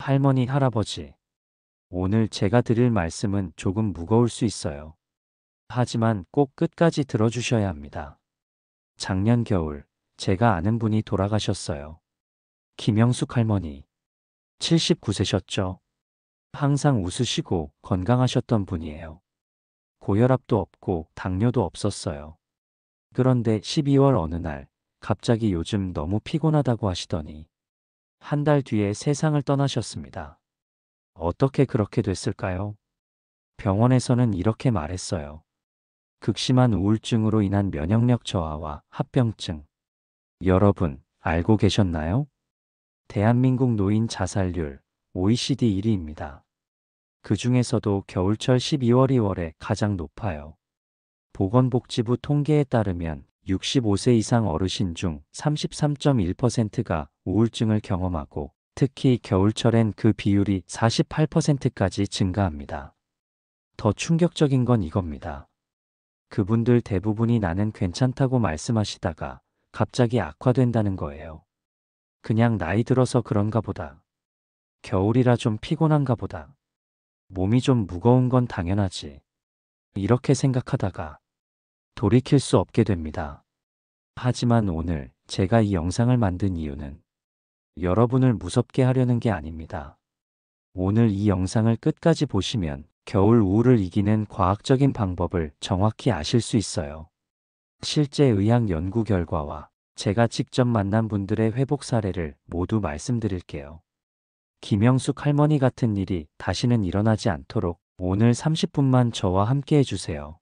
할머니, 할아버지, 오늘 제가 드릴 말씀은 조금 무거울 수 있어요. 하지만 꼭 끝까지 들어주셔야 합니다. 작년 겨울, 제가 아는 분이 돌아가셨어요. 김영숙 할머니, 79세셨죠? 항상 웃으시고 건강하셨던 분이에요. 고혈압도 없고 당뇨도 없었어요. 그런데 12월 어느 날, 갑자기 요즘 너무 피곤하다고 하시더니, 한 달 뒤에 세상을 떠나셨습니다. 어떻게 그렇게 됐을까요? 병원에서는 이렇게 말했어요. 극심한 우울증으로 인한 면역력 저하와 합병증. 여러분, 알고 계셨나요? 대한민국 노인 자살률 OECD 1위입니다. 그 중에서도 겨울철 12월, 2월에 가장 높아요. 보건복지부 통계에 따르면 65세 이상 어르신 중 33.1%가 우울증을 경험하고 특히 겨울철엔 그 비율이 48%까지 증가합니다. 더 충격적인 건 이겁니다. 그분들 대부분이 나는 괜찮다고 말씀하시다가 갑자기 악화된다는 거예요. 그냥 나이 들어서 그런가 보다. 겨울이라 좀 피곤한가 보다. 몸이 좀 무거운 건 당연하지. 이렇게 생각하다가 돌이킬 수 없게 됩니다. 하지만 오늘 제가 이 영상을 만든 이유는 여러분을 무섭게 하려는 게 아닙니다. 오늘 이 영상을 끝까지 보시면 겨울 우울을 이기는 과학적인 방법을 정확히 아실 수 있어요. 실제 의학 연구 결과와 제가 직접 만난 분들의 회복 사례를 모두 말씀드릴게요. 김영숙 할머니 같은 일이 다시는 일어나지 않도록 오늘 30분만 저와 함께 해주세요.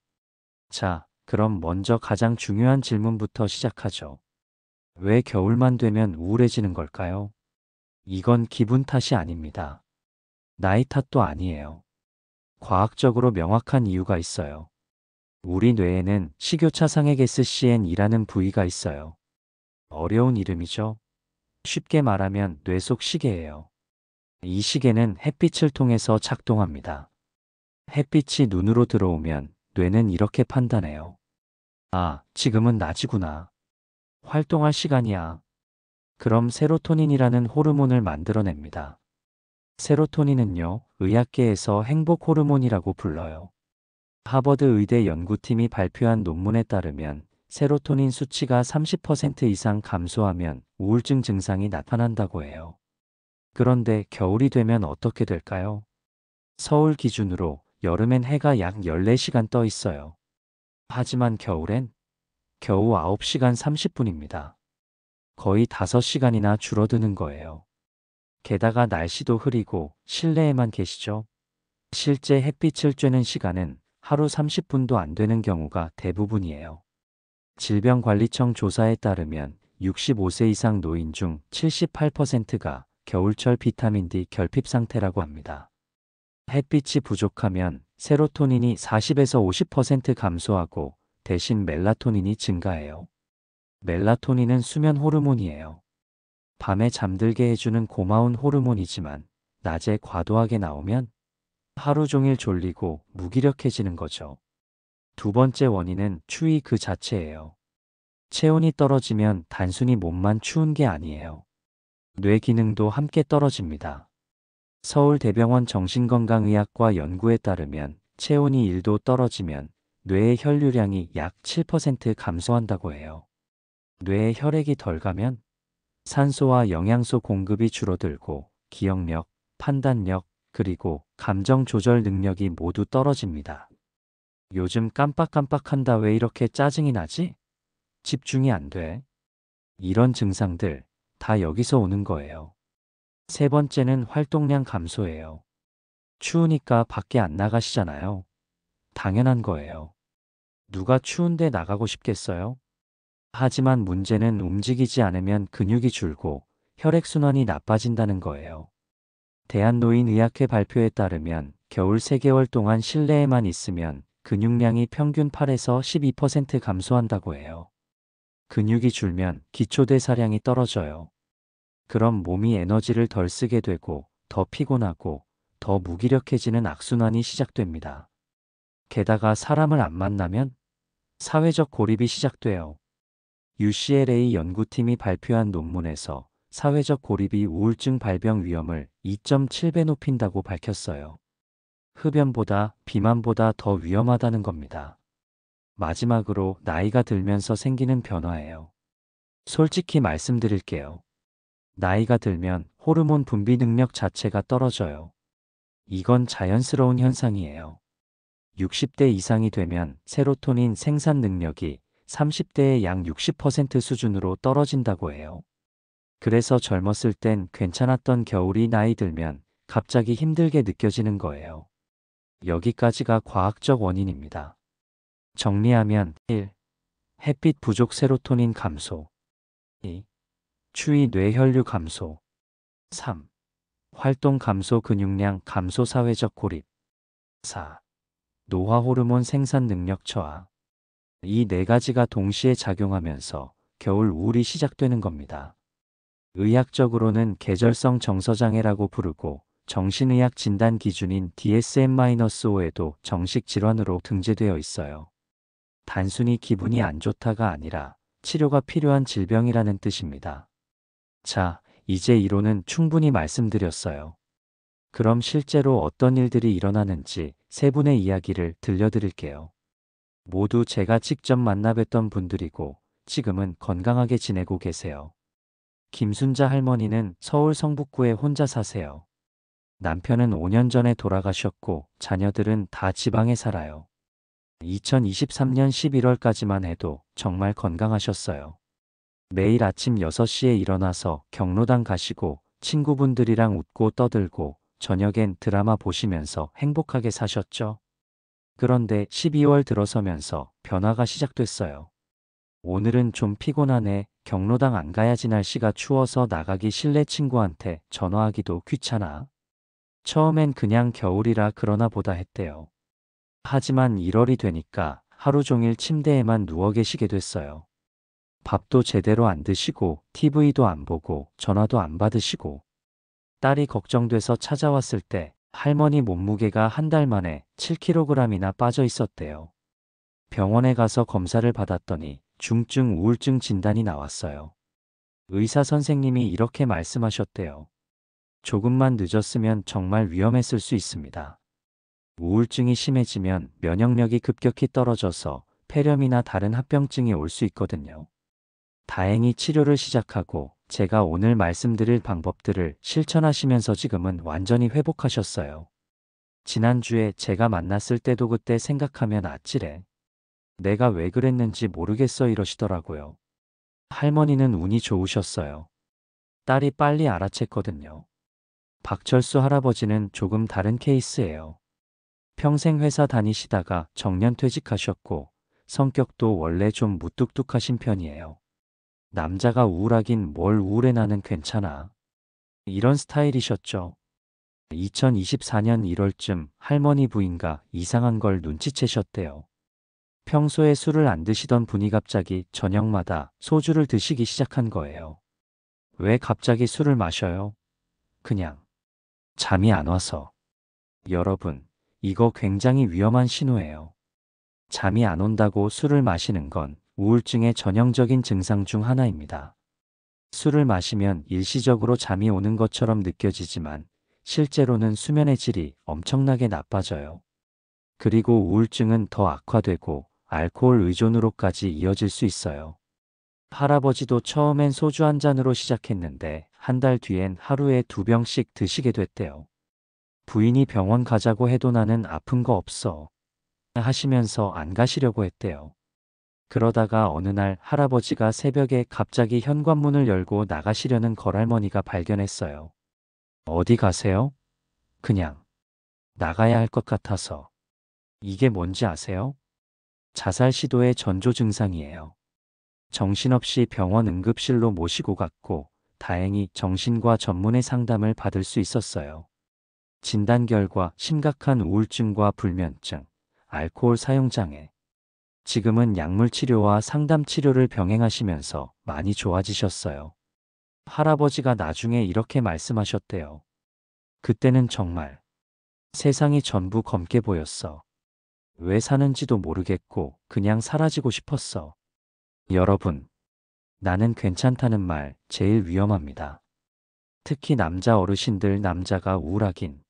자, 그럼 먼저 가장 중요한 질문부터 시작하죠. 왜 겨울만 되면 우울해지는 걸까요? 이건 기분 탓이 아닙니다. 나이 탓도 아니에요. 과학적으로 명확한 이유가 있어요. 우리 뇌에는 식욕차상액SCN이라는 부위가 있어요. 어려운 이름이죠. 쉽게 말하면 뇌 속 시계예요. 이 시계는 햇빛을 통해서 작동합니다. 햇빛이 눈으로 들어오면 뇌는 이렇게 판단해요. 아, 지금은 낮이구나. 활동할 시간이야. 그럼 세로토닌이라는 호르몬을 만들어냅니다. 세로토닌은요, 의학계에서 행복 호르몬이라고 불러요. 하버드 의대 연구팀이 발표한 논문에 따르면 세로토닌 수치가 30% 이상 감소하면 우울증 증상이 나타난다고 해요. 그런데 겨울이 되면 어떻게 될까요? 서울 기준으로 여름엔 해가 약 14시간 떠 있어요. 하지만 겨울엔 겨우 9시간 30분입니다. 거의 5시간이나 줄어드는 거예요. 게다가 날씨도 흐리고 실내에만 계시죠? 실제 햇빛을 쬐는 시간은 하루 30분도 안 되는 경우가 대부분이에요. 질병관리청 조사에 따르면 65세 이상 노인 중 78%가 겨울철 비타민 D 결핍 상태라고 합니다. 햇빛이 부족하면 세로토닌이 40에서 50% 감소하고 대신 멜라토닌이 증가해요. 멜라토닌은 수면 호르몬이에요. 밤에 잠들게 해주는 고마운 호르몬이지만 낮에 과도하게 나오면 하루 종일 졸리고 무기력해지는 거죠. 두 번째 원인은 추위 그 자체예요. 체온이 떨어지면 단순히 몸만 추운 게 아니에요. 뇌 기능도 함께 떨어집니다. 서울대병원 정신건강의학과 연구에 따르면 체온이 1도 떨어지면 뇌의 혈류량이 약 7% 감소한다고 해요. 뇌에 혈액이 덜 가면 산소와 영양소 공급이 줄어들고 기억력, 판단력, 그리고 감정 조절 능력이 모두 떨어집니다. 요즘 깜빡깜빡한다 왜 이렇게 짜증이 나지? 집중이 안 돼. 이런 증상들 다 여기서 오는 거예요. 세 번째는 활동량 감소예요. 추우니까 밖에 안 나가시잖아요. 당연한 거예요. 누가 추운데 나가고 싶겠어요? 하지만 문제는 움직이지 않으면 근육이 줄고 혈액순환이 나빠진다는 거예요. 대한노인의학회 발표에 따르면 겨울 3개월 동안 실내에만 있으면 근육량이 평균 8에서 12% 감소한다고 해요. 근육이 줄면 기초대사량이 떨어져요. 그럼 몸이 에너지를 덜 쓰게 되고 더 피곤하고 더 무기력해지는 악순환이 시작됩니다. 게다가 사람을 안 만나면 사회적 고립이 시작돼요. UCLA 연구팀이 발표한 논문에서 사회적 고립이 우울증 발병 위험을 2.7배 높인다고 밝혔어요. 흡연보다 비만보다 더 위험하다는 겁니다. 마지막으로 나이가 들면서 생기는 변화예요. 솔직히 말씀드릴게요. 나이가 들면 호르몬 분비 능력 자체가 떨어져요. 이건 자연스러운 현상이에요. 60대 이상이 되면 세로토닌 생산 능력이 30대의 약 60% 수준으로 떨어진다고 해요. 그래서 젊었을 땐 괜찮았던 겨울이 나이 들면 갑자기 힘들게 느껴지는 거예요. 여기까지가 과학적 원인입니다. 정리하면 1. 햇빛 부족 세로토닌 감소 2. 추위 뇌혈류 감소 3. 활동 감소 근육량 감소 사회적 고립 4. 노화 호르몬 생산 능력 저하 이 네 가지가 동시에 작용하면서 겨울 우울이 시작되는 겁니다. 의학적으로는 계절성 정서장애라고 부르고 정신의학 진단 기준인 DSM-5에도 정식 질환으로 등재되어 있어요. 단순히 기분이 안 좋다가 아니라 치료가 필요한 질병이라는 뜻입니다. 자, 이제 이론은 충분히 말씀드렸어요. 그럼 실제로 어떤 일들이 일어나는지 세 분의 이야기를 들려드릴게요. 모두 제가 직접 만나뵀던 분들이고 지금은 건강하게 지내고 계세요. 김순자 할머니는 서울 성북구에 혼자 사세요. 남편은 5년 전에 돌아가셨고 자녀들은 다 지방에 살아요. 2023년 11월까지만 해도 정말 건강하셨어요. 매일 아침 6시에 일어나서 경로당 가시고 친구분들이랑 웃고 떠들고 저녁엔 드라마 보시면서 행복하게 사셨죠? 그런데 12월 들어서면서 변화가 시작됐어요. 오늘은 좀 피곤하네. 경로당 안 가야지 날씨가 추워서 나가기 싫네. 친구한테 전화하기도 귀찮아. 처음엔 그냥 겨울이라 그러나 보다 했대요. 하지만 1월이 되니까 하루 종일 침대에만 누워 계시게 됐어요. 밥도 제대로 안 드시고 TV도 안 보고 전화도 안 받으시고 딸이 걱정돼서 찾아왔을 때 할머니 몸무게가 한 달 만에 7kg이나 빠져 있었대요. 병원에 가서 검사를 받았더니 중증 우울증 진단이 나왔어요. 의사 선생님이 이렇게 말씀하셨대요. 조금만 늦었으면 정말 위험했을 수 있습니다. 우울증이 심해지면 면역력이 급격히 떨어져서 폐렴이나 다른 합병증이 올 수 있거든요. 다행히 치료를 시작하고 제가 오늘 말씀드릴 방법들을 실천하시면서 지금은 완전히 회복하셨어요. 지난주에 제가 만났을 때도 그때 생각하면 아찔해. 내가 왜 그랬는지 모르겠어 이러시더라고요. 할머니는 운이 좋으셨어요. 딸이 빨리 알아챘거든요. 박철수 할아버지는 조금 다른 케이스예요. 평생 회사 다니시다가 정년퇴직하셨고 성격도 원래 좀 무뚝뚝하신 편이에요. 남자가 우울하긴 뭘 우울해 나는 괜찮아. 이런 스타일이셨죠. 2024년 1월쯤 할머니 부인과 이상한 걸 눈치채셨대요. 평소에 술을 안 드시던 분이 갑자기 저녁마다 소주를 드시기 시작한 거예요. 왜 갑자기 술을 마셔요? 그냥 잠이 안 와서. 여러분, 이거 굉장히 위험한 신호예요. 잠이 안 온다고 술을 마시는 건 우울증의 전형적인 증상 중 하나입니다. 술을 마시면 일시적으로 잠이 오는 것처럼 느껴지지만 실제로는 수면의 질이 엄청나게 나빠져요. 그리고 우울증은 더 악화되고 알코올 의존으로까지 이어질 수 있어요. 할아버지도 처음엔 소주 한 잔으로 시작했는데 한 달 뒤엔 하루에 2병씩 드시게 됐대요. 부인이 병원 가자고 해도 나는 아픈 거 없어 하시면서 안 가시려고 했대요. 그러다가 어느 날 할아버지가 새벽에 갑자기 현관문을 열고 나가시려는 걸할머니가 발견했어요. 어디 가세요? 그냥 나가야 할 것 같아서. 이게 뭔지 아세요? 자살 시도의 전조 증상이에요. 정신없이 병원 응급실로 모시고 갔고 다행히 정신과 전문의 상담을 받을 수 있었어요. 진단 결과 심각한 우울증과 불면증, 알코올 사용 장애. 지금은 약물 치료와 상담 치료를 병행하시면서 많이 좋아지셨어요. 할아버지가 나중에 이렇게 말씀하셨대요. 그때는 정말 세상이 전부 검게 보였어. 왜 사는지도 모르겠고 그냥 사라지고 싶었어. 여러분, 나는 괜찮다는 말 제일 위험합니다. 특히 남자 어르신들 남자가 우울하긴.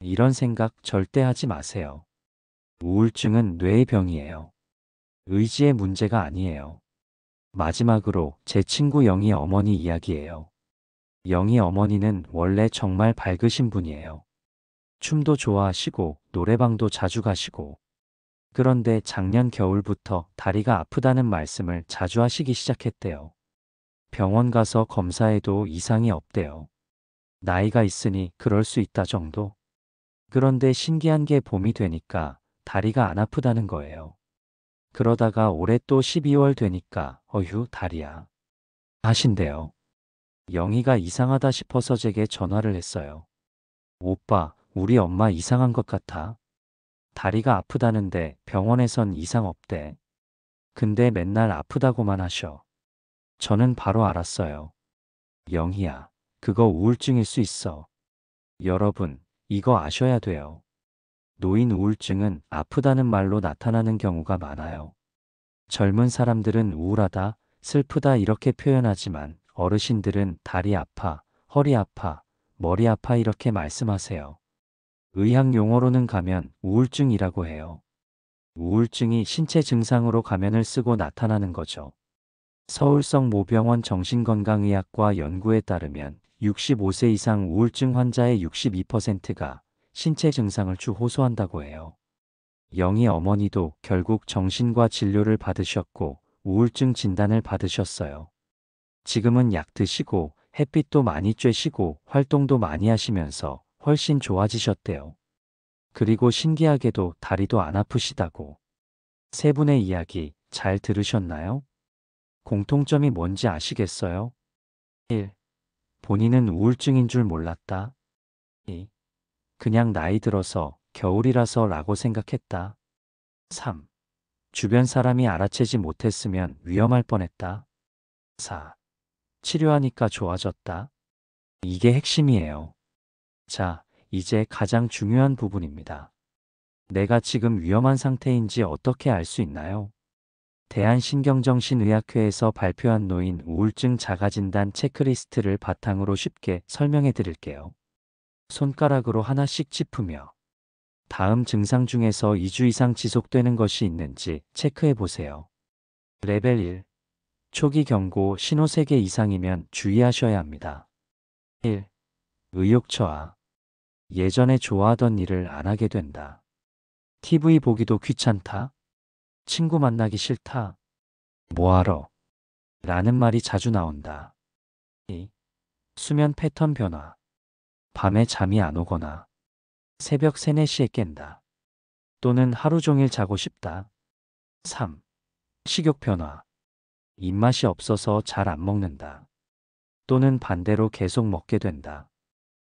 이런 생각 절대 하지 마세요. 우울증은 뇌의 병이에요. 의지의 문제가 아니에요. 마지막으로 제 친구 영희 어머니 이야기예요. 영희 어머니는 원래 정말 밝으신 분이에요. 춤도 좋아하시고 노래방도 자주 가시고. 그런데 작년 겨울부터 다리가 아프다는 말씀을 자주 하시기 시작했대요. 병원 가서 검사해도 이상이 없대요. 나이가 있으니 그럴 수 있다 정도? 그런데 신기한 게 봄이 되니까 다리가 안 아프다는 거예요. 그러다가 올해 또 12월 되니까 어휴 다리야 하신대요. 영희가 이상하다 싶어서 제게 전화를 했어요. 오빠, 우리 엄마 이상한 것 같아. 다리가 아프다는데 병원에선 이상 없대. 근데 맨날 아프다고만 하셔. 저는 바로 알았어요. 영희야, 그거 우울증일 수 있어. 여러분, 이거 아셔야 돼요. 노인 우울증은 아프다는 말로 나타나는 경우가 많아요. 젊은 사람들은 우울하다, 슬프다 이렇게 표현하지만 어르신들은 다리 아파, 허리 아파, 머리 아파 이렇게 말씀하세요. 의학 용어로는 가면 우울증이라고 해요. 우울증이 신체 증상으로 가면을 쓰고 나타나는 거죠. 서울성 모병원 정신건강의학과 연구에 따르면 65세 이상 우울증 환자의 62%가 신체 증상을 주 호소한다고 해요. 영희 어머니도 결국 정신과 진료를 받으셨고 우울증 진단을 받으셨어요. 지금은 약 드시고 햇빛도 많이 쬐시고 활동도 많이 하시면서 훨씬 좋아지셨대요. 그리고 신기하게도 다리도 안 아프시다고. 세 분의 이야기 잘 들으셨나요? 공통점이 뭔지 아시겠어요? 1. 본인은 우울증인 줄 몰랐다. 2. 그냥 나이 들어서 겨울이라서 라고 생각했다. 3. 주변 사람이 알아채지 못했으면 위험할 뻔했다. 4. 치료하니까 좋아졌다. 이게 핵심이에요. 자, 이제 가장 중요한 부분입니다. 내가 지금 위험한 상태인지 어떻게 알 수 있나요? 대한신경정신의학회에서 발표한 노인 우울증 자가진단 체크리스트를 바탕으로 쉽게 설명해 드릴게요. 손가락으로 하나씩 짚으며 다음 증상 중에서 2주 이상 지속되는 것이 있는지 체크해 보세요. 레벨 1. 초기 경고 신호 3개 이상이면 주의하셔야 합니다. 1. 의욕저하. 예전에 좋아하던 일을 안 하게 된다. TV 보기도 귀찮다. 친구 만나기 싫다. 뭐하러? 라는 말이 자주 나온다. 2. 수면 패턴 변화. 밤에 잠이 안 오거나 새벽 3, 4시에 깬다. 또는 하루 종일 자고 싶다. 3. 식욕 변화. 입맛이 없어서 잘 안 먹는다. 또는 반대로 계속 먹게 된다.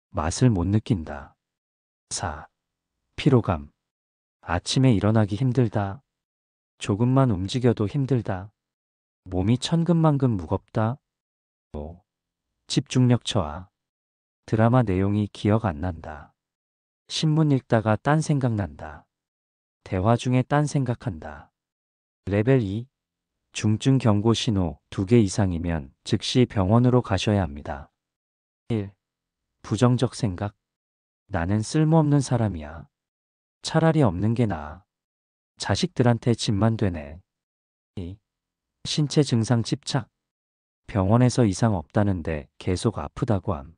맛을 못 느낀다. 4. 피로감. 아침에 일어나기 힘들다. 조금만 움직여도 힘들다. 몸이 천근만근 무겁다. 5. 집중력 저하. 드라마 내용이 기억 안 난다. 신문 읽다가 딴 생각 난다. 대화 중에 딴 생각한다. 레벨 2. 중증 경고 신호 2개 이상이면 즉시 병원으로 가셔야 합니다. 1. 부정적 생각. 나는 쓸모없는 사람이야. 차라리 없는 게 나아. 자식들한테 집만 되네. 2. 신체 증상 집착. 병원에서 이상 없다는데 계속 아프다고 함.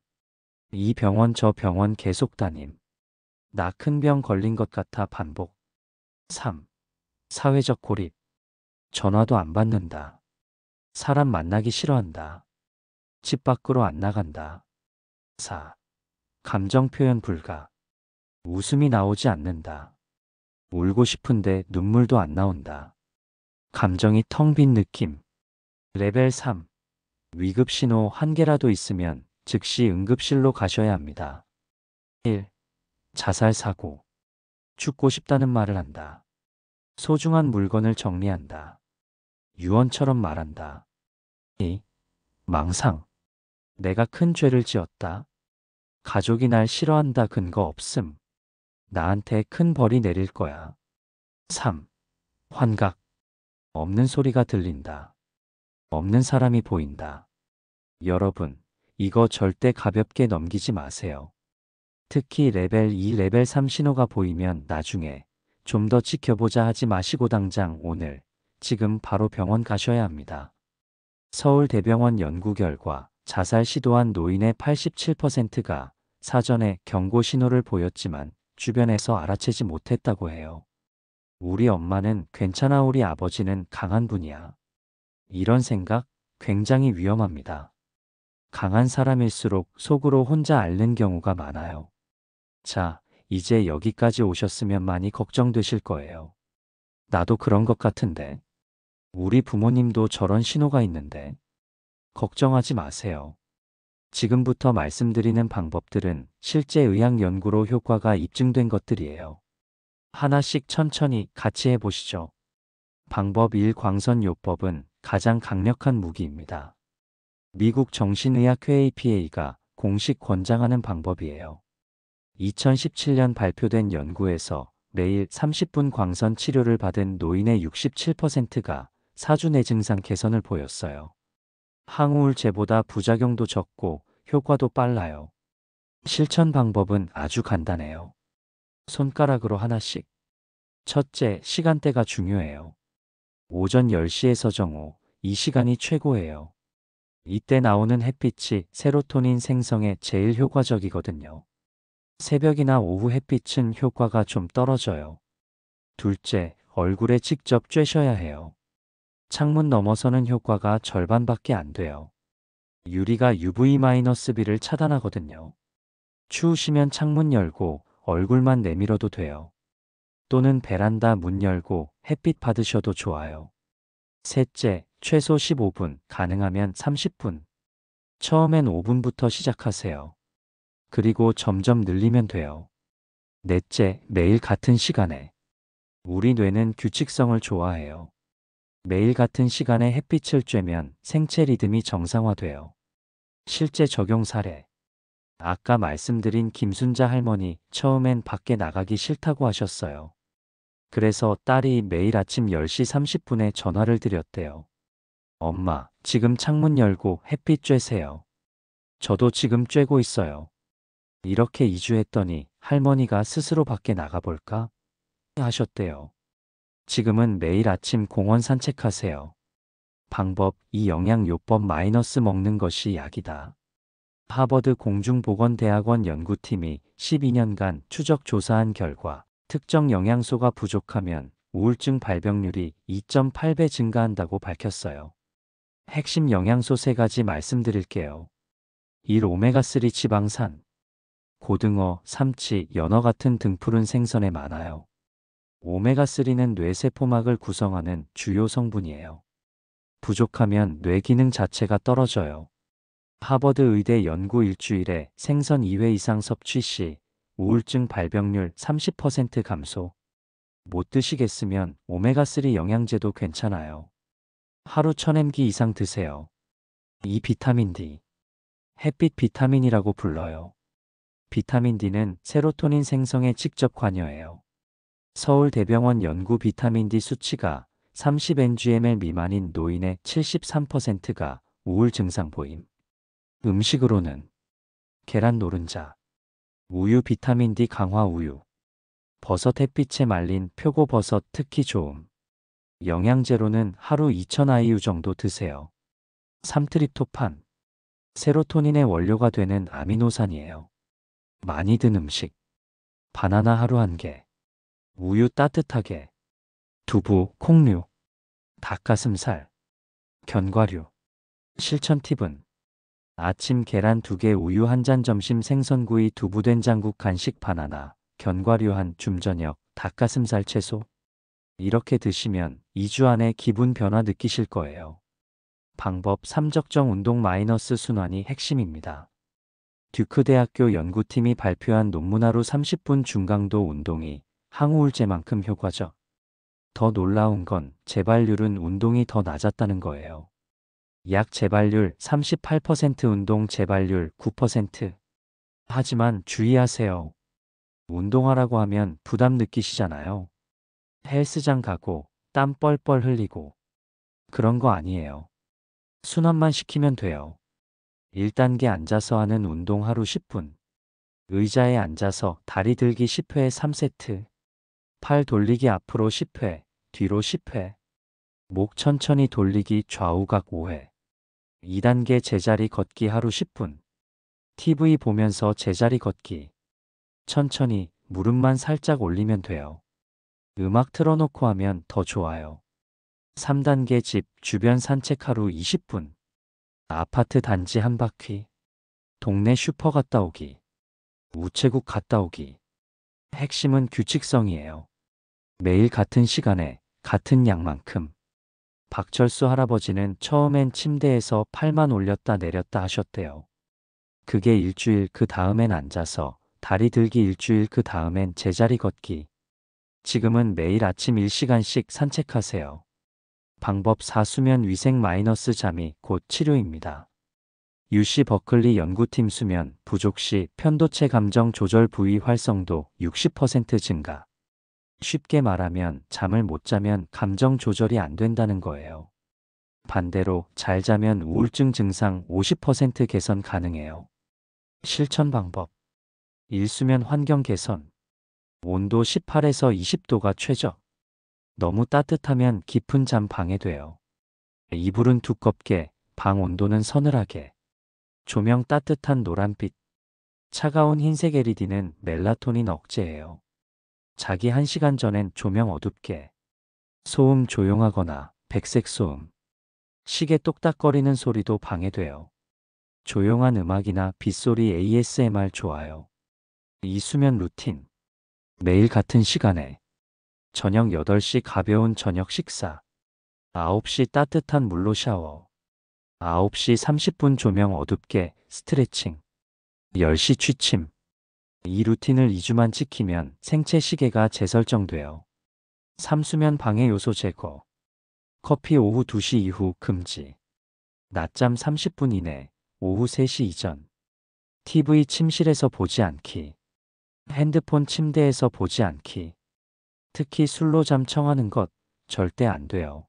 이 병원 저 병원 계속 다님. 나 큰 병 걸린 것 같아 반복. 3. 사회적 고립. 전화도 안 받는다. 사람 만나기 싫어한다. 집 밖으로 안 나간다. 4. 감정 표현 불가. 웃음이 나오지 않는다. 울고 싶은데 눈물도 안 나온다. 감정이 텅 빈 느낌. 레벨 3. 위급 신호 한 개라도 있으면 즉시 응급실로 가셔야 합니다. 1. 자살 사고. 죽고 싶다는 말을 한다. 소중한 물건을 정리한다. 유언처럼 말한다. 2. 망상. 내가 큰 죄를 지었다. 가족이 날 싫어한다 근거 없음. 나한테 큰 벌이 내릴 거야. 3. 환각. 없는 소리가 들린다. 없는 사람이 보인다. 여러분, 이거 절대 가볍게 넘기지 마세요. 특히 레벨 2, 레벨 3 신호가 보이면 나중에 좀 더 지켜보자 하지 마시고 당장 오늘, 지금 바로 병원 가셔야 합니다. 서울대병원 연구 결과 자살 시도한 노인의 87%가 사전에 경고 신호를 보였지만 주변에서 알아채지 못했다고 해요. 우리 엄마는 괜찮아, 우리 아버지는 강한 분이야. 이런 생각 굉장히 위험합니다. 강한 사람일수록 속으로 혼자 앓는 경우가 많아요. 자, 이제 여기까지 오셨으면 많이 걱정되실 거예요. 나도 그런 것 같은데. 우리 부모님도 저런 신호가 있는데. 걱정하지 마세요. 지금부터 말씀드리는 방법들은 실제 의학 연구로 효과가 입증된 것들이에요. 하나씩 천천히 같이 해보시죠. 방법 1. 광선요법은 가장 강력한 무기입니다. 미국 정신의학회 APA가 공식 권장하는 방법이에요. 2017년 발표된 연구에서 매일 30분 광선 치료를 받은 노인의 67%가 사주 내 증상 개선을 보였어요. 항우울제보다 부작용도 적고 효과도 빨라요. 실천 방법은 아주 간단해요. 손가락으로 하나씩. 첫째, 시간대가 중요해요. 오전 10시에서 정오, 이 시간이 최고예요. 이때 나오는 햇빛이 세로토닌 생성에 제일 효과적이거든요. 새벽이나 오후 햇빛은 효과가 좀 떨어져요. 둘째, 얼굴에 직접 쬐셔야 해요. 창문 너머서는 효과가 절반밖에 안 돼요. 유리가 UV-B를 차단하거든요. 추우시면 창문 열고 얼굴만 내밀어도 돼요. 또는 베란다 문 열고 햇빛 받으셔도 좋아요. 셋째, 최소 15분, 가능하면 30분. 처음엔 5분부터 시작하세요. 그리고 점점 늘리면 돼요. 넷째, 매일 같은 시간에. 우리 뇌는 규칙성을 좋아해요. 매일 같은 시간에 햇빛을 쬐면 생체 리듬이 정상화돼요. 실제 적용 사례. 아까 말씀드린 김순자 할머니 처음엔 밖에 나가기 싫다고 하셨어요. 그래서 딸이 매일 아침 10시 30분에 전화를 드렸대요. 엄마, 지금 창문 열고 햇빛 쬐세요. 저도 지금 쬐고 있어요. 이렇게 2주 했더니 할머니가 스스로 밖에 나가볼까? 하셨대요. 지금은 매일 아침 공원 산책하세요. 방법 2. 영양요법 마이너스 먹는 것이 약이다. 하버드 공중보건대학원 연구팀이 12년간 추적 조사한 결과 특정 영양소가 부족하면 우울증 발병률이 2.8배 증가한다고 밝혔어요. 핵심 영양소 3가지 말씀드릴게요. 1. 오메가3 지방산. 고등어, 삼치, 연어 같은 등푸른 생선에 많아요. 오메가3는 뇌세포막을 구성하는 주요 성분이에요. 부족하면 뇌 기능 자체가 떨어져요. 하버드 의대 연구 일주일에 생선 2회 이상 섭취 시 우울증 발병률 30% 감소. 못 드시겠으면 오메가3 영양제도 괜찮아요. 하루 1000mg 이상 드세요. 2. 비타민 D. 햇빛 비타민이라고 불러요. 비타민 D는 세로토닌 생성에 직접 관여해요. 서울대병원 연구 비타민 D 수치가 30 ng/ml 미만인 노인의 73%가 우울 증상 보임. 음식으로는 계란 노른자, 우유 비타민 D 강화 우유, 버섯 햇빛에 말린 표고버섯 특히 좋음. 영양제로는 하루 2000 IU 정도 드세요. 3. 트립토판. 세로토닌의 원료가 되는 아미노산이에요. 많이 든 음식. 바나나 하루 1개. 우유 따뜻하게. 두부, 콩류, 닭가슴살, 견과류. 실천 팁은 아침 계란 2개, 우유 1잔, 점심 생선구이, 두부된장국, 간식 바나나, 견과류 1줌, 저녁 닭가슴살 채소. 이렇게 드시면 2주 안에 기분 변화 느끼실 거예요. 방법 3. 적정 운동 마이너스 순환이 핵심입니다. 듀크 대학교 연구팀이 발표한 논문 하루 30분 중강도 운동이 항우울제만큼 효과적. 더 놀라운 건 재발률은 운동이 더 낮았다는 거예요. 약 재발률 38%, 운동 재발률 9%. 하지만 주의하세요. 운동하라고 하면 부담 느끼시잖아요. 헬스장 가고 땀 뻘뻘 흘리고 그런 거 아니에요. 순환만 시키면 돼요. 1단계 앉아서 하는 운동 하루 10분. 의자에 앉아서 다리 들기 10회 3세트. 팔 돌리기 앞으로 10회, 뒤로 10회. 목 천천히 돌리기 좌우각 5회. 2단계 제자리 걷기 하루 10분. TV 보면서 제자리 걷기. 천천히 무릎만 살짝 올리면 돼요. 음악 틀어놓고 하면 더 좋아요. 3단계 집 주변 산책 하루 20분. 아파트 단지 한 바퀴. 동네 슈퍼 갔다 오기. 우체국 갔다 오기. 핵심은 규칙성이에요. 매일 같은 시간에 같은 양만큼. 박철수 할아버지는 처음엔 침대에서 팔만 올렸다 내렸다 하셨대요. 그게 일주일, 그 다음엔 앉아서 다리 들기, 일주일, 그 다음엔 제자리 걷기. 지금은 매일 아침 1시간씩 산책하세요. 방법 4. 수면 위생 마이너스 잠이 곧 치료입니다. UC 버클리 연구팀 수면 부족 시 편도체 감정 조절 부위 활성도 60% 증가. 쉽게 말하면 잠을 못 자면 감정 조절이 안 된다는 거예요. 반대로 잘 자면 우울증 증상 50% 개선 가능해요. 실천 방법 1. 수면 환경 개선. 온도 18에서 20도가 최적. 너무 따뜻하면 깊은 잠 방해돼요. 이불은 두껍게, 방 온도는 서늘하게. 조명 따뜻한 노란빛. 차가운 흰색 LED는 멜라토닌 억제예요. 자기 1시간 전엔 조명 어둡게. 소음 조용하거나 백색 소음. 시계 똑딱거리는 소리도 방해돼요. 조용한 음악이나 빗소리 ASMR 좋아요. 이 수면 루틴. 매일 같은 시간에. 저녁 8시 가벼운 저녁 식사. 9시 따뜻한 물로 샤워. 9시 30분 조명 어둡게 스트레칭. 10시 취침. 이 루틴을 2주만 지키면 생체 시계가 재설정돼요. 3. 수면 방해 요소 제거. 커피 오후 2시 이후 금지. 낮잠 30분 이내, 오후 3시 이전. TV 침실에서 보지 않기. 핸드폰 침대에서 보지 않기. 특히 술로 잠 청하는 것 절대 안 돼요.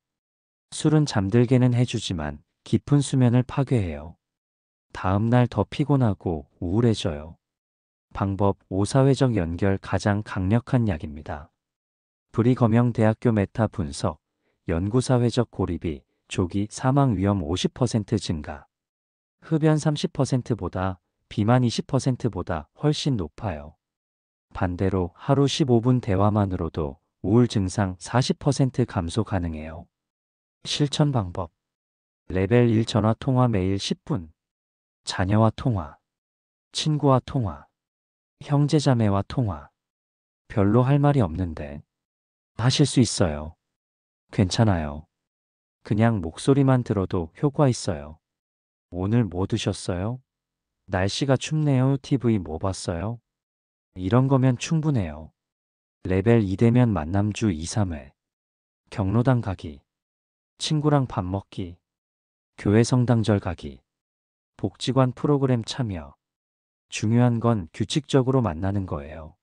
술은 잠들게는 해주지만 깊은 수면을 파괴해요. 다음날 더 피곤하고 우울해져요. 방법 5. 사회적 연결 가장 강력한 약입니다. 브리검영대학교 메타 분석. 연구 사회적 고립이 조기 사망 위험 50% 증가. 흡연 30%보다, 비만 20%보다 훨씬 높아요. 반대로 하루 15분 대화만으로도 우울 증상 40% 감소 가능해요. 실천 방법. 레벨 1 전화 통화 매일 10분. 자녀와 통화. 친구와 통화. 형제자매와 통화. 별로 할 말이 없는데 하실 수 있어요. 괜찮아요. 그냥 목소리만 들어도 효과 있어요. 오늘 뭐 드셨어요? 날씨가 춥네요. TV 뭐 봤어요? 이런 거면 충분해요. 레벨 2 되면 만남주 2, 3회. 경로당 가기. 친구랑 밥 먹기. 교회 성당절 가기. 복지관 프로그램 참여. 중요한 건 규칙적으로 만나는 거예요.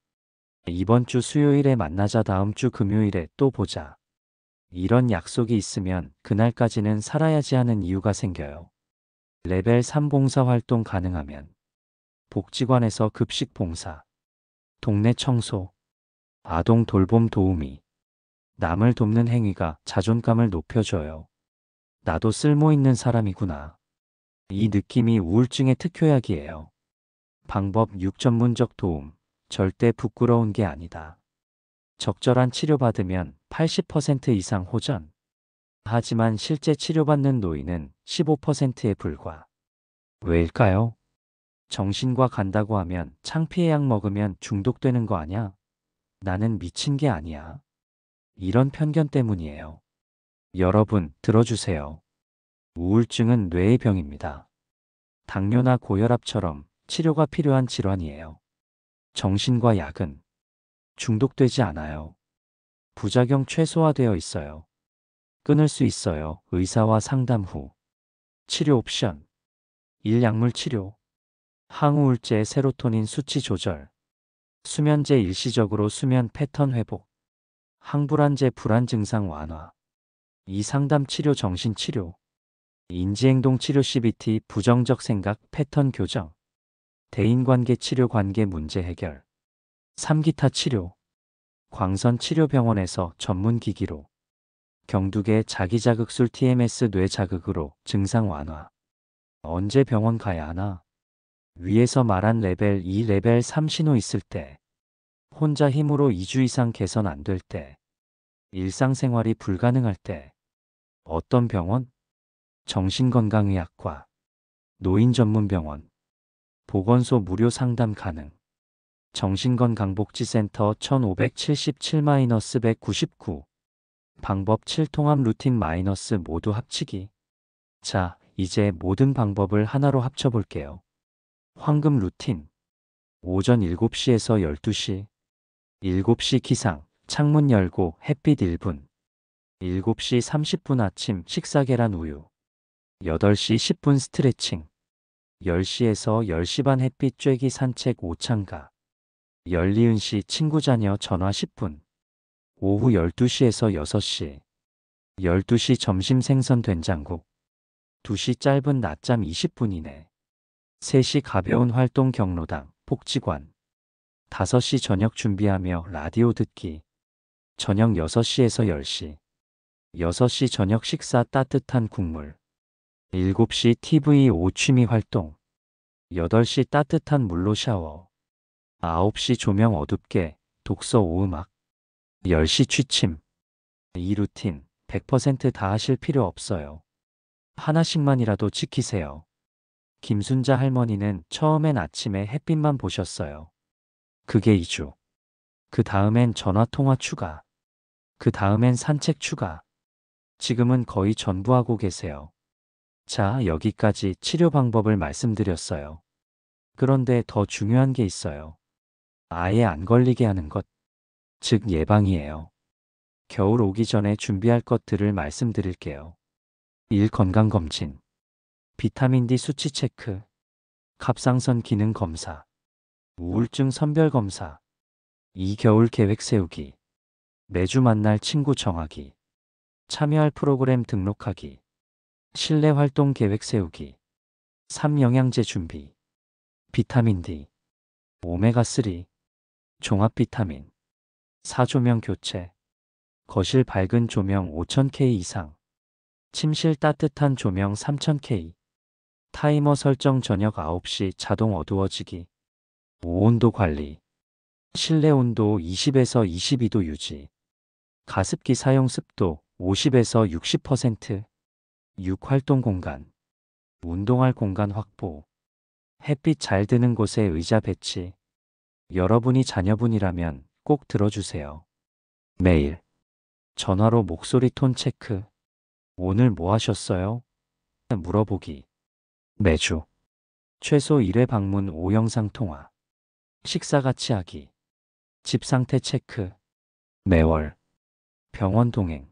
이번 주 수요일에 만나자, 다음 주 금요일에 또 보자. 이런 약속이 있으면 그날까지는 살아야지 하는 이유가 생겨요. 레벨 3 봉사활동 가능하면. 복지관에서 급식 봉사. 동네 청소. 아동 돌봄 도우미. 남을 돕는 행위가 자존감을 높여줘요. 나도 쓸모있는 사람이구나. 이 느낌이 우울증의 특효약이에요. 방법 6. 전문적 도움. 절대 부끄러운 게 아니다. 적절한 치료받으면 80% 이상 호전. 하지만 실제 치료받는 노인은 15%에 불과. 왜일까요? 정신과 간다고 하면 창피해, 약 먹으면 중독되는 거 아냐? 나는 미친 게 아니야. 이런 편견 때문이에요. 여러분, 들어주세요. 우울증은 뇌의 병입니다. 당뇨나 고혈압처럼 치료가 필요한 질환이에요. 정신과 약은 중독되지 않아요. 부작용 최소화되어 있어요. 끊을 수 있어요. 의사와 상담 후. 치료 옵션. 1. 약물 치료. 항우울제 세로토닌 수치 조절. 수면제 일시적으로 수면 패턴 회복. 항불안제 불안 증상 완화. 2. 상담 치료 정신치료. 인지행동 치료 CBT 부정적 생각 패턴 교정, 대인관계 치료 관계 문제 해결, 3기타 치료, 광선치료병원에서 전문기기로, 경두계 자기자극술 TMS 뇌자극으로 증상 완화. 언제 병원 가야 하나? 위에서 말한 레벨 2, 레벨 3 신호 있을 때, 혼자 힘으로 2주 이상 개선 안 될 때, 일상생활이 불가능할 때, 어떤 병원? 정신건강의학과, 노인전문병원, 보건소 무료 상담 가능. 정신건강복지센터 1577-199 방법 7 통합 루틴 마이너스 모두 합치기. 자, 이제 모든 방법을 하나로 합쳐볼게요. 황금 루틴. 오전 7시에서 12시. 7시 기상, 창문 열고 햇빛 1분. 7시 30분 아침 식사 계란 우유. 8시 10분 스트레칭. 10시에서 10시 반 햇빛 쬐기 산책 오창가. 열리은 시 친구 자녀 전화 10분. 오후 12시에서 6시. 12시 점심 생선 된장국. 2시 짧은 낮잠 20분 이내. 3시 가벼운 활동 경로당, 복지관. 5시 저녁 준비하며 라디오 듣기. 저녁 6시에서 10시. 6시 저녁 식사 따뜻한 국물. 7시 TV 5 취미 활동. 8시 따뜻한 물로 샤워. 9시 조명 어둡게, 독서 5음악. 10시 취침. 이 루틴 100% 다 하실 필요 없어요. 하나씩만이라도 지키세요. 김순자 할머니는 처음엔 아침에 햇빛만 보셨어요. 그게 2주. 그 다음엔 전화통화 추가. 그 다음엔 산책 추가. 지금은 거의 전부 하고 계세요. 자, 여기까지 치료 방법을 말씀드렸어요. 그런데 더 중요한 게 있어요. 아예 안 걸리게 하는 것, 즉 예방이에요. 겨울 오기 전에 준비할 것들을 말씀드릴게요. 1. 건강검진. 비타민 D 수치 체크. 갑상선 기능 검사. 우울증 선별 검사. 2. 겨울 계획 세우기. 매주 만날 친구 정하기. 참여할 프로그램 등록하기. 실내 활동 계획 세우기. 3. 영양제 준비. 비타민 D. 오메가3. 종합 비타민. 4. 조명 교체. 거실 밝은 조명 5000K 이상. 침실 따뜻한 조명 3000K. 타이머 설정 저녁 9시 자동 어두워지기. 5. 온도 관리. 실내 온도 20에서 22도 유지. 가습기 사용 습도 50에서 60%. 6. 활동 공간. 운동할 공간 확보. 햇빛 잘 드는 곳에 의자 배치. 여러분이 자녀분이라면 꼭 들어주세요. 매일. 전화로 목소리 톤 체크. 오늘 뭐 하셨어요? 물어보기. 매주. 최소 1회 방문 5영상 통화. 식사 같이 하기. 집 상태 체크. 매월. 병원 동행.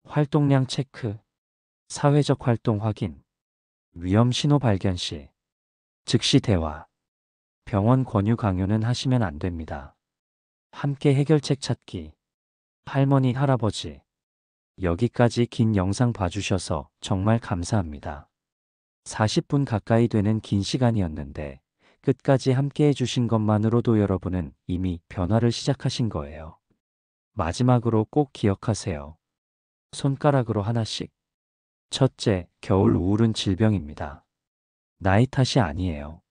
활동량 체크. 사회적 활동 확인. 위험 신호 발견 시. 즉시 대화. 병원 권유 강요는 하시면 안 됩니다. 함께 해결책 찾기. 할머니, 할아버지. 여기까지 긴 영상 봐주셔서 정말 감사합니다. 40분 가까이 되는 긴 시간이었는데 끝까지 함께 해주신 것만으로도 여러분은 이미 변화를 시작하신 거예요. 마지막으로 꼭 기억하세요. 손가락으로 하나씩. 첫째, 겨울 우울은 질병입니다. 나이 탓이 아니에요.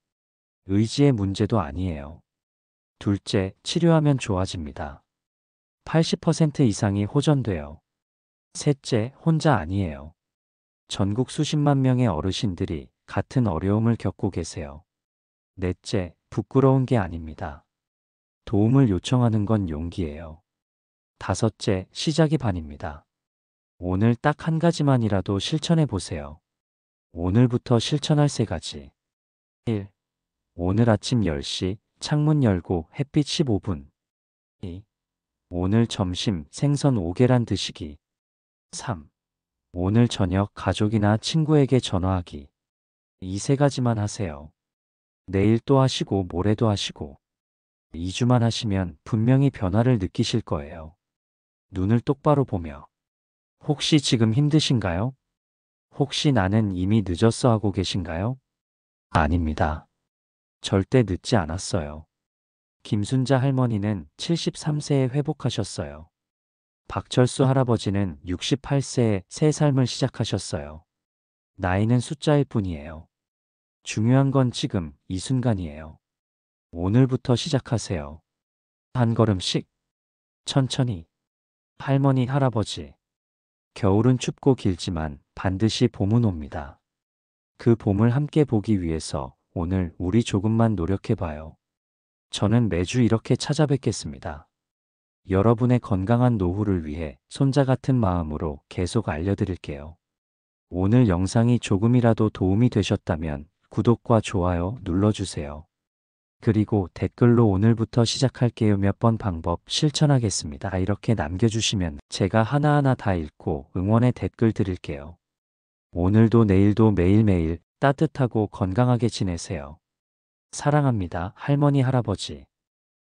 의지의 문제도 아니에요. 둘째, 치료하면 좋아집니다. 80% 이상이 호전돼요. 셋째, 혼자 아니에요. 전국 수십만 명의 어르신들이 같은 어려움을 겪고 계세요. 넷째, 부끄러운 게 아닙니다. 도움을 요청하는 건 용기예요. 다섯째, 시작이 반입니다. 오늘 딱 한 가지만이라도 실천해 보세요. 오늘부터 실천할 3가지. 1. 오늘 아침 10시 창문 열고 햇빛 15분. 2. 오늘 점심 생선 5계란 드시기. 3. 오늘 저녁 가족이나 친구에게 전화하기. 이 3가지만 하세요. 내일 또 하시고 모레도 하시고 2주만 하시면 분명히 변화를 느끼실 거예요. 눈을 똑바로 보며. 혹시 지금 힘드신가요? 혹시 나는 이미 늦었어 하고 계신가요? 아닙니다. 절대 늦지 않았어요. 김순자 할머니는 73세에 회복하셨어요. 박철수 할아버지는 68세에 새 삶을 시작하셨어요. 나이는 숫자일 뿐이에요. 중요한 건 지금 이 순간이에요. 오늘부터 시작하세요. 한 걸음씩, 천천히. 할머니, 할아버지. 겨울은 춥고 길지만 반드시 봄은 옵니다. 그 봄을 함께 보기 위해서 오늘 우리 조금만 노력해봐요. 저는 매주 이렇게 찾아뵙겠습니다. 여러분의 건강한 노후를 위해 손자 같은 마음으로 계속 알려드릴게요. 오늘 영상이 조금이라도 도움이 되셨다면 구독과 좋아요 눌러주세요. 그리고 댓글로 오늘부터 시작할게요 몇 번 방법 실천하겠습니다. 이렇게 남겨주시면 제가 하나하나 다 읽고 응원의 댓글 드릴게요. 오늘도 내일도 매일매일 따뜻하고 건강하게 지내세요. 사랑합니다. 할머니, 할아버지.